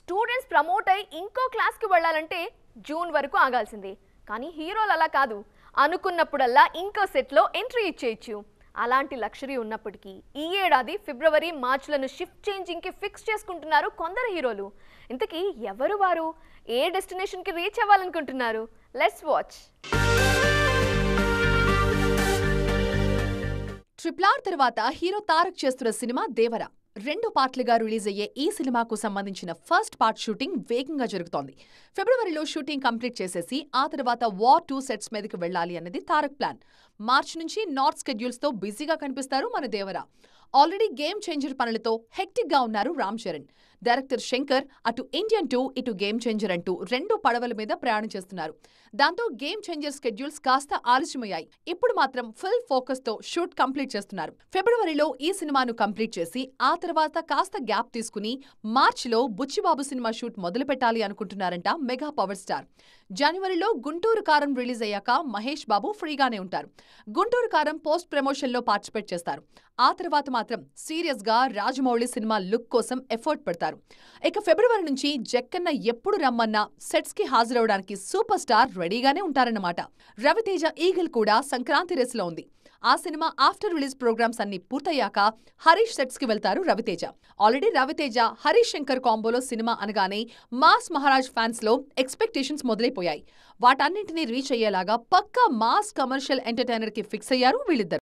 Students promote అయ్యి ఇంకో క్లాస్కి వెళ్ళాలంటే జూన్ వరకు ఆగాల్సిందే. కానీ హీరోలు అలా కాదు, అనుకున్నప్పుడల్లా ఇంకో సెట్లో ఎంట్రీ ఇచ్చేయచ్చు. అలాంటి లక్షరీ ఉన్నప్పటికీ ఈ ఏడాది ఫిబ్రవరి మార్చ్లను షిఫ్ట్ చేంజింగ్కి ఫిక్స్ చేసుకుంటున్నారు కొందరు హీరోలు. ఇంతకీ ఎవరు వారు? ఏ డెస్టినేషన్కి రీచ్ అవ్వాలనుకుంటున్నారు? Let's watch. RRR తర్వాత హీరో తారక్ చేస్తున్న సినిమా దేవర. 2 పార్ట్లుగా రిలీజ్ అయ్యే ఈ సినిమాకు సంబంధించిన ఫస్ట్ పార్ట్ షూటింగ్ వేగంగా జరుగుతోంది. ఫిబ్రవరిలో షూటింగ్ కంప్లీట్ చేసేసి ఆ తర్వాత వార్ 2 సెట్స్ మీదకి వెళ్లాలి అన్నది తారక్ ప్లాన్. మార్చి నుంచి నార్త్ స్కెడ్యూల్స్ తో బిజీగా కనిపిస్తారు మన దేవర. ఆల్రెడీ గేమ్ చేంజర్ పనులతో హెక్టిక్ గా ఉన్నారు రామ్ చరణ్. డైరెక్టర్ శంకర్ అటు ఇండియన్ 2 ఇటు గేమ్ చేంజర్ అంటూ 2 పడవల మీద ప్రయాణం చేస్తున్నారు. దాంతో గేమ్ చేంజర్ స్కెడ్యూల్స్ కాస్త ఆలస్యమయ్యాయి. ఇప్పుడు మాత్రం ఫుల్ ఫోకస్ తో షూట్ కంప్లీట్ చేస్తున్నారు. ఫిబ్రవరిలో ఈ సినిమాను కంప్లీట్ చేసి ఆ తర్వాత కాస్త గ్యాప్ తీసుకుని మార్చిలో బుచ్చిబాబు సినిమా షూట్ మొదలు పెట్టాలి అనుకుంటున్నారంట మెగా పవర్ స్టార్. జనవరిలో గుంటూరు కారం రిలీజ్ అయ్యాక మహేష్ బాబు ఫ్రీగానే ఉంటారు. గుంటూరు కారం పోస్ట్ ప్రమోషన్ లో పార్టిసిపేట్ చేస్తారు. ఆ తర్వాత మాత్రం సీరియస్ గా రాజమౌళి సినిమా లుక్ కోసం ఎఫర్ట్ పెడతారు. ఇక ఫిబ్రవరి నుంచి జక్కన్న ఎప్పుడు రమ్మన్నా సెట్స్ కి హాజరవడానికి సూపర్ స్టార్ రెడీగానే ఉంటారన్నమాట. రవితేజ ఈగల్ కూడా సంక్రాంతి రేసులో ఉంది. ఆ సినిమా ఆఫ్టర్ రిలీజ్ ప్రోగ్రామ్స్ అన్ని పూర్తయ్యాక హరీష్ సెట్స్ కి వెళ్తారు రవితేజ. ఆల్రెడీ రవితేజ హరీష్ శంకర్ కాంబోలో సినిమా అనగానే మాస్ మహారాజ్ ఫ్యాన్స్ లో ఎక్స్పెక్టేషన్స్ మొదలైపోయాయి. వాటన్నింటినీ రీచ్ అయ్యేలాగా పక్కా మాస్ కమర్షియల్ ఎంటర్టైనర్ కి ఫిక్స్ అయ్యారు వీళ్ళిద్దరు.